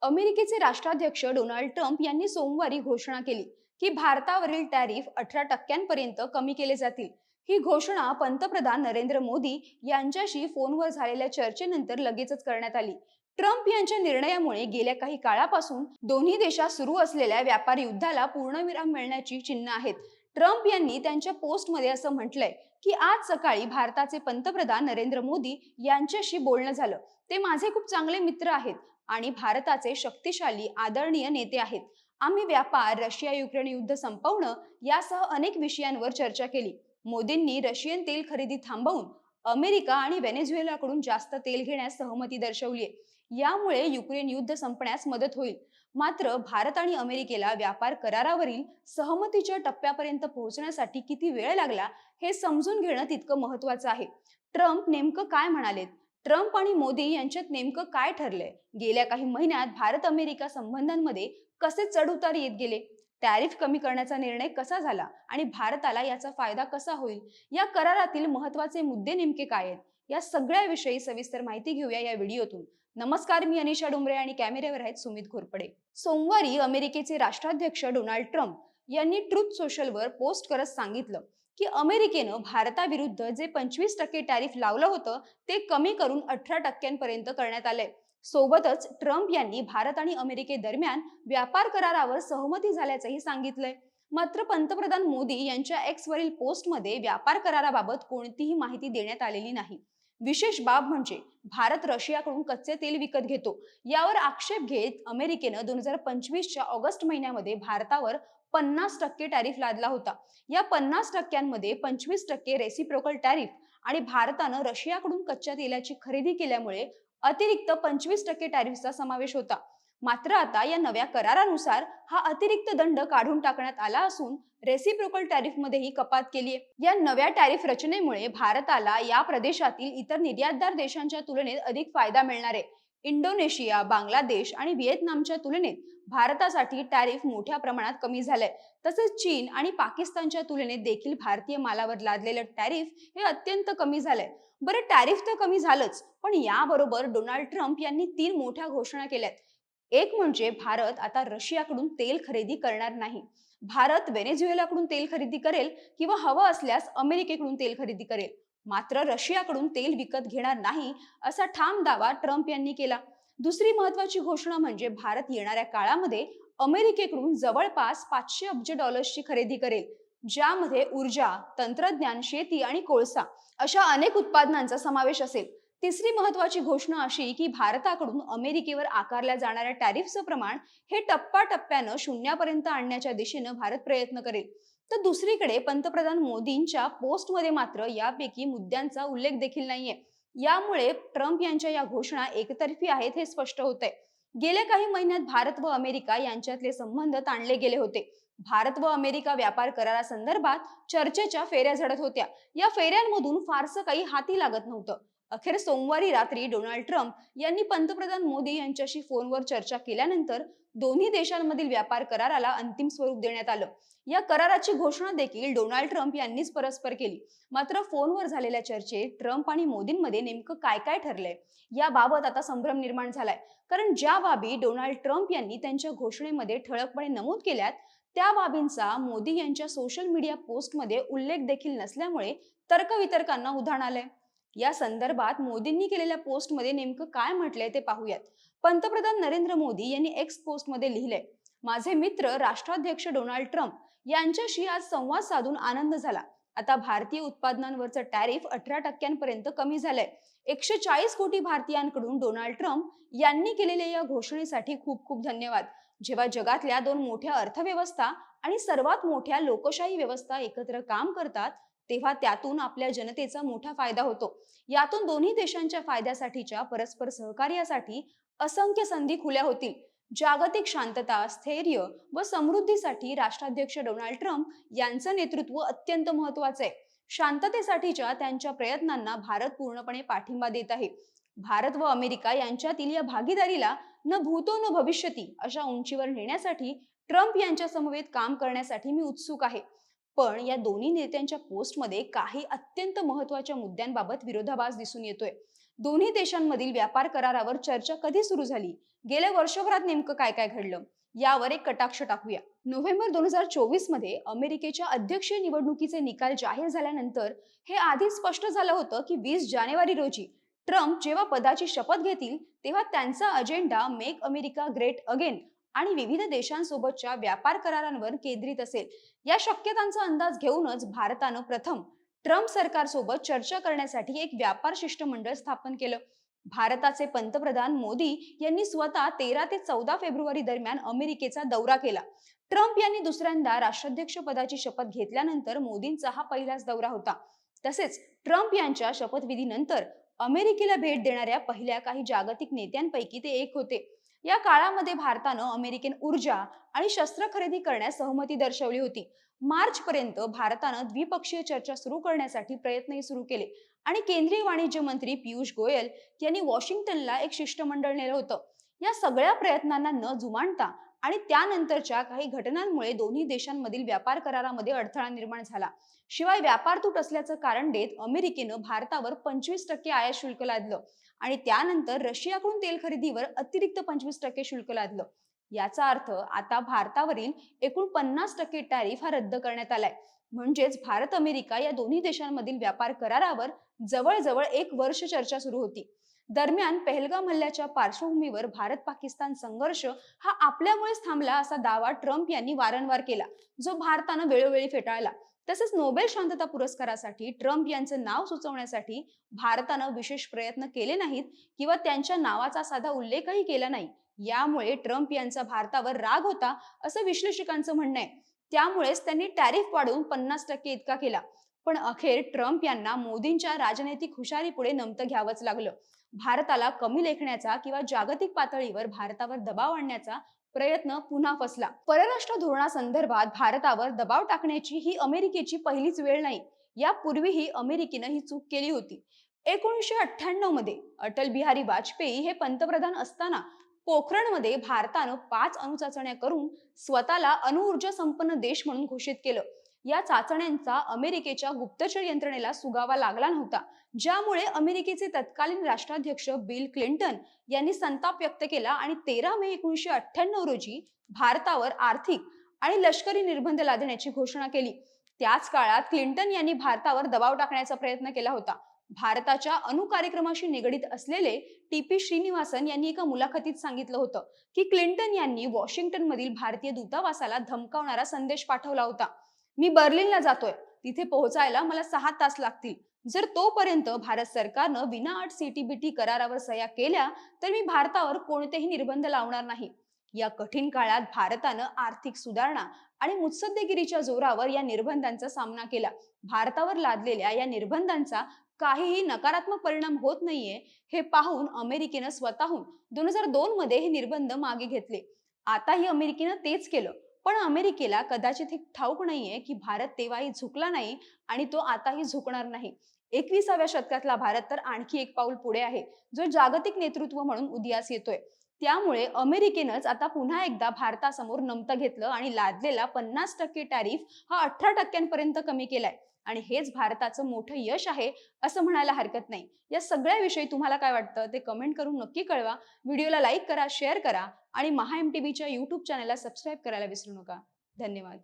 अमेरिकेचे राष्ट्राध्यक्ष Donald Trump यांनी सोमवारी घोषणा केली की भारतावरील टॅरिफ 18% कमी केले जातील. ही घोषणा पंतप्रधान नरेंद्र मोदी यांच्याशी फोनवर झालेल्या चर्चेनंतर लगेचच करण्यात आली. ट्रम्प यांच्या निर्णयामुळे गेल्या काही काळापासून दोन्ही देशात सुरू असलेल्या व्यापार युद्धाला पूर्णविराम मिळण्याची चिन्ह आहेत. ट्रम्प यांनी त्यांच्या पोस्टमध्ये असं म्हटलंय की आज सकाळी भारताचे पंतप्रधान नरेंद्र मोदी यांच्याशी बोलणं झालं. ते माझे खूप चांगले मित्र आहेत आणि भारताचे शक्तिशाली आदरणीय नेते आहेत. आम्ही व्यापार, रशिया युक्रेन युद्ध संपवणं यासह अनेक विषयांवर चर्चा केली. मोदींनी रशियन तेल खरेदी थांबवून अमेरिका आणि व्हेनेझुएलाकडून जास्त तेल घेण्यास सहमती दर्शवली आहे. यामुळे युक्रेन युद्ध संपण्यास मदत होईल. मात्र भारत आणि अमेरिकेला व्यापार करारावरील सहमतीच्या टप्प्यापर्यंत पोहोचण्यासाठी किती वेळ लागला हे समजून घेणं तितकं महत्त्वाचं आहे. ट्रम्प नेमकं काय म्हणालेत? ट्रम्प आणि मोदी यांच्यात नेमकं काय ठरलंय? गेल्या काही महिन्यात भारत अमेरिका संबंधांमध्ये कसे चढउतार येत गेले? टॅरिफ कमी करण्याचा निर्णय कसा झाला आणि भारताला याचा फायदा कसा होईल? या करारातील महत्त्वाचे मुद्दे नेमके काय आहेत? या सगळ्याविषयी सविस्तर माहिती घेऊया या व्हिडिओतून. नमस्कार, मी अनिशा डोंबरे आणि कॅमेऱ्यावर आहेत सुमित घोरपडे. सोमवारी अमेरिकेचे राष्ट्राध्यक्ष डोनाल्ड ट्रम्प यांनी ट्रुथ सोशलवर पोस्ट करत सांगितलं की अमेरिकेनं भारताविरुद्ध जे 25% टॅरिफ लावलं होतं ते कमी करून 18% करण्यात आलंय. सोबतच ट्रम्प यांनी भारत आणि अमेरिकेदरम्यान व्यापार करारावर सहमती झाल्याचंही सांगितलंय. मात्र पंतप्रधान मोदी यांच्या एक्स वरील पोस्टमध्ये व्यापार कराराबाबत कोणतीही माहिती देण्यात आलेली नाही. विशेष बाब म्हणजे भारत रशियाकडून कच्चे तेल विकत घेतो. यावर आक्षेप घेत अमेरिकेनं 2025च्या ऑगस्ट महिन्यामध्ये भारतावर 50% टॅरिफ लादला होता. या 50%मध्ये 25% रेसिप्रोकल टॅरिफ आणि भारतानं रशियाकडून कच्च्या तेलाची खरेदी केल्यामुळे अतिरिक्त 25% टॅरिफचा समावेश होता. मात्र आता या नव्या करारानुसार हा अतिरिक्त दंड काढून टाकण्यात आला असून रेसिप्रोकल टॅरिफमध्येही कपात केली आहे. या नव्या टॅरिफ रचनेमुळे भारताला या प्रदेशातील इतर निर्यातदार देशांच्या तुलनेत अधिक फायदा मिळणार आहे. इंडोनेशिया, बांगलादेश आणि व्हिएतनामच्या तुलनेत भारतासाठी टॅरिफ मोठ्या प्रमाणात कमी झालंय. तसेच चीन आणि पाकिस्तानच्या तुलनेत देखील भारतीय मालावर लादलेलं टॅरिफ हे अत्यंत कमी झालंय. बरं, टॅरिफ तर कमी झालंच, पण याबरोबर डोनाल्ड ट्रम्प यांनी 3 मोठ्या घोषणा केल्यात. एक म्हणजे भारत आता रशियाकडून तेल खरेदी करणार नाही. भारत व्हेनेझुएलाकडून तेल खरेदी करेल किंवा हवं असल्यास अमेरिकेकडून तेल खरेदी करेल. मात्र रशियाकडून तेल विकत घेणार नाही असा ठाम दावा ट्रम्प यांनी केला. दुसरी महत्वाची घोषणा म्हणजे भारत येणाऱ्या काळामध्ये अमेरिकेकडून जवळपास $500 अब्ज खरेदी करेल, ज्यामध्ये ऊर्जा, तंत्रज्ञान, शेती आणि कोळसा अशा अनेक उत्पादनांचा समावेश असेल. तिसरी महत्वाची घोषणा अशी की भारताकडून अमेरिकेवर आकारल्या जाणाऱ्या टॅरिफचं प्रमाण हे टप्प्याटप्प्यानं शून्यापर्यंत आणण्याच्या दिशेनं भारत प्रयत्न करेल. तर दुसरीकडे पंतप्रधान मोदींच्या पोस्टमध्ये मात्र यापैकी मुद्द्यांचा उल्लेख देखील नाहीये. यामुळे ट्रम्प यांच्या या घोषणा एकतर्फी आहेत हे स्पष्ट होत आहे. गेल्या काही महिन्यात भारत व अमेरिका यांच्यातले संबंध ताणले गेले होते. भारत व अमेरिका व्यापार करारासंदर्भात चर्चेच्या फेऱ्या झडत होत्या. या फेऱ्यांमधून फारसं काही हाती लागत नव्हतं. अखेर सोमवारी रात्री डोनाल्ड ट्रम्प यांनी पंतप्रधान मोदी यांच्याशी फोनवर चर्चा केल्यानंतर दोन्ही देशांमधील व्यापार कराराला अंतिम स्वरूप देण्यात आलं. या कराराची घोषणा देखील डोनाल्ड ट्रम्प यांनीच परस्पर केली. मात्र फोनवर झालेल्या चर्चेत ट्रम्प आणि मोदींमध्ये नेमकं काय काय ठरलंय याबाबत आता संभ्रम निर्माण झालाय. कारण ज्या बाबी डोनाल्ड ट्रम्प यांनी त्यांच्या घोषणेमध्ये ठळकपणे नमूद केल्यात त्या बाबींचा मोदी यांच्या सोशल मीडिया पोस्टमध्ये उल्लेख देखील नसल्यामुळे तर्कवितर्कांना उधाण आलंय. या संदर्भात मोदींनी केलेल्या पोस्टमध्ये नेमकं काय म्हटलंय ते पाहूयात. पंतप्रधान नरेंद्र मोदी यांनी एक्स पोस्टमध्ये लिहिलंय, माझे मित्र राष्ट्राध्यक्ष डोनाल्ड ट्रम्प यांच्याशी आज संवाद साधून आनंद झाला. आता भारतीय उत्पादनांवरचं टॅरिफ 18% कमी झालंय. 140 कोटी भारतीयांकडून डोनाल्ड ट्रम्प यांनी केलेल्या या घोषणेसाठी खूप खूप धन्यवाद. जेव्हा जगातल्या 2 मोठ्या अर्थव्यवस्था आणि सर्वात मोठ्या लोकशाही व्यवस्था एकत्र काम करतात तेव्हा त्यातून आपल्या जनतेचा मोठा फायदा होतो. यातून दोन्ही देशांच्या फायद्यासाठीच्या परस्पर सहकार्यासाठी असंख्य संधी खुल्या होतील. जागतिक शांतता, स्थैर्य व समृद्धीसाठी राष्ट्राध्यक्ष डोनाल्ड ट्रम्प यांचं नेतृत्व अत्यंत महत्त्वाचं आहे. शांततेसाठीच्या त्यांच्या प्रयत्नांना भारत पूर्णपणे पाठिंबा देत आहे. भारत व अमेरिका यांच्यातील या भागीदारीला न भूतो न भविष्यती अशा उंचीवर नेण्यासाठी ट्रम्प यांच्या समवेत काम करण्यासाठी मी उत्सुक आहे. पण या दोन्ही नेत्यांच्या पोस्टमध्ये काही अत्यंत महत्त्वाच्या मुद्द्यांबाबत विरोधाभास दिसून येतोय. दोन्ही देशांमधील व्यापार करारावर चर्चा कधी सुरू झाली, गेल्या वर्षभरात नेमकं काय काय घडलं, यावर एक कटाक्ष टाकूया. नोव्हेंबर 2024 मध्ये अमेरिकेच्या अध्यक्षीय निवडणुकीचे निकाल जाहीर झाल्यानंतर हे आधीच स्पष्ट झालं होतं की 20 जानेवारी रोजी ट्रम्प जेव्हा पदाची शपथ घेतील तेव्हा त्यांचा agenda make America great again आणि विविध देशांसोबतच्या व्यापार करारांवर केंद्रित असेल. या शक्यतांचा अंदाज घेऊनच भारतानं प्रथम ट्रम्प सरकारसोबत चर्चा करण्यासाठी एक व्यापार शिष्टमंडळ स्थापन केलं. भारताचे पंतप्रधान मोदी यांनी स्वतः 13 ते 14 फेब्रुवारी दरम्यान अमेरिकेचा दौरा केला. ट्रम्प यांनी दुसऱ्यांदा राष्ट्राध्यक्ष पदाची शपथ घेतल्यानंतर मोदींचा हा पहिलाच दौरा होता. तसेच ट्रम्प यांच्या शपथविधीनंतर अमेरिकेला भेट देणाऱ्या पहिल्या काही जागतिक नेत्यांपैकी ते एक होते. या काळामध्ये भारतानं अमेरिकन ऊर्जा आणि शस्त्र खरेदी करण्यास सहमती दर्शवली होती. मार्च पर्यंत भारतानं द्विपक्षीय चर्चा सुरू करण्यासाठी प्रयत्नही सुरू केले आणि केंद्रीय वाणिज्य मंत्री पियुष गोयल यांनी वॉशिंग्टनला एक शिष्टमंडळ नेलं होतं. या सगळ्या प्रयत्नांना न जुमानता आणि त्यानंतरच्या काही घटनांमुळे दोन्ही देशांमधील व्यापार करारामध्ये अडथळा निर्माण झाला. शिवाय व्यापार तूट असल्याचं कारण देत अमेरिकेनं भारतावर 25% आयात शुल्क लादलं आणि त्यानंतर रशियाकडून तेल खरेदीवर अतिरिक्त 25% शुल्क लादलं. याचा अर्थ आता भारतावरील एकूण 50% टॅरिफ हा रद्द करण्यात आलाय. म्हणजेच भारत अमेरिका या दोन्ही देशांमधील व्यापार करारावर जवळजवळ एक वर्ष चर्चा सुरू होती. दरम्यान पहलगाम हल्ल्याच्या पार्श्वभूमीवर भारत पाकिस्तान संघर्ष हा आपल्यामुळेच थांबला असा दावा ट्रम्प यांनी वारंवार केला, जो भारतानं वेळोवेळी फेटाळला. तसेच नोबेल शांतता पुरस्कारासाठी ट्रम्प यांचं नाव सुचवण्यासाठी भारतानं विशेष प्रयत्न केले नाहीत किंवा त्यांच्या नावाचा साधा उल्लेखही केला नाही. यामुळे ट्रम्प यांचा भारतावर राग होता असं विश्लेषकांचं म्हणणं आहे. त्यामुळेच त्यांनी टॅरिफ वाढवून 50% इतका केला. पण अखेर ट्रम्प यांना मोदींच्या राजनैतिक हुशारीपुढे नमतं घ्यावंच लागलं. भारताला कमी लेखण्याचा किंवा जागतिक पातळीवर भारतावर दबाव आणण्याचा प्रयत्न पुन्हा फसला. परराष्ट्र धोरणासंदर्भात भारतावर दबाव टाकण्याची ही अमेरिकेची पहिलीच वेळ नाही. यापूर्वीही अमेरिकेनं ही चूक केली होती. 1998 मध्ये अटल बिहारी वाजपेयी हे पंतप्रधान असताना पोखरणमध्ये भारतानं 5 अणुचाचण्या करून स्वतःला अणुऊर्जा संपन्न देश म्हणून घोषित केलं. या चाचण्यांचा अमेरिकेच्या गुप्तचर यंत्रणेला सुगावा लागला नव्हता, ज्यामुळे अमेरिकेचे तत्कालीन राष्ट्राध्यक्ष बिल क्लिंटन यांनी संताप व्यक्त केला आणि 13 मे 1998 रोजी भारतावर आर्थिक आणि लष्करी निर्बंध लादण्याची घोषणा केली. त्याच काळात क्लिंटन यांनी भारतावर दबाव टाकण्याचा प्रयत्न केला होता. भारताच्या अणु कार्यक्रमाशी निगडीत असलेले टी.पी. श्रीनिवासन यांनी एका मुलाखतीत सांगितलं होतं की क्लिंटन यांनी वॉशिंग्टन मधील भारतीय दूतावासाला धमकावणारा संदेश पाठवला होता. मी बर्लिनला जातोय, तिथे पोहोचायला मला 6 तास लागतील. जर तोपर्यंत भारत सरकारनं विनाअट CTBT करारावर सह्या केल्या तर मी भारतावर कोणतेही निर्बंध लावणार नाही. या कठीण काळात भारतानं आर्थिक सुधारणा आणि मुत्सद्देगिरीच्या जोरावर या निर्बंधांचा सामना केला. भारतावर लादलेल्या या निर्बंधांचा काहीही नकारात्मक परिणाम होत नाहीये हे पाहून अमेरिकेनं स्वतःहून 2002 मध्ये हे निर्बंध मागे घेतले. आताही अमेरिकेनं तेच केलं. पण अमेरिकेला कदाचित हे ठाऊक नाहीये की भारत तेव्हाही झुकला नाही आणि तो आताही झुकणार नाही. 21व्या शतकातला भारत तर आणखी एक पाऊल पुढे आहे, जो जागतिक नेतृत्व म्हणून उदयास येतोय. त्यामुळे अमेरिकेनंच आता पुन्हा एकदा भारतासमोर नमतं घेतलं आणि लादलेला 50% टॅरिफ हा 18% पर्यंत कमी केलाय. आणि हेच भारताचं मोठं यश आहे असं म्हणायला हरकत नाही. या सगळ्याविषयी तुम्हाला काय वाटतं ते कमेंट करून नक्की कळवा. व्हिडिओला लाईक करा, शेअर करा आणि महा MTBच्या YouTube चॅनलला सबस्क्राईब करायला विसरू नका. धन्यवाद.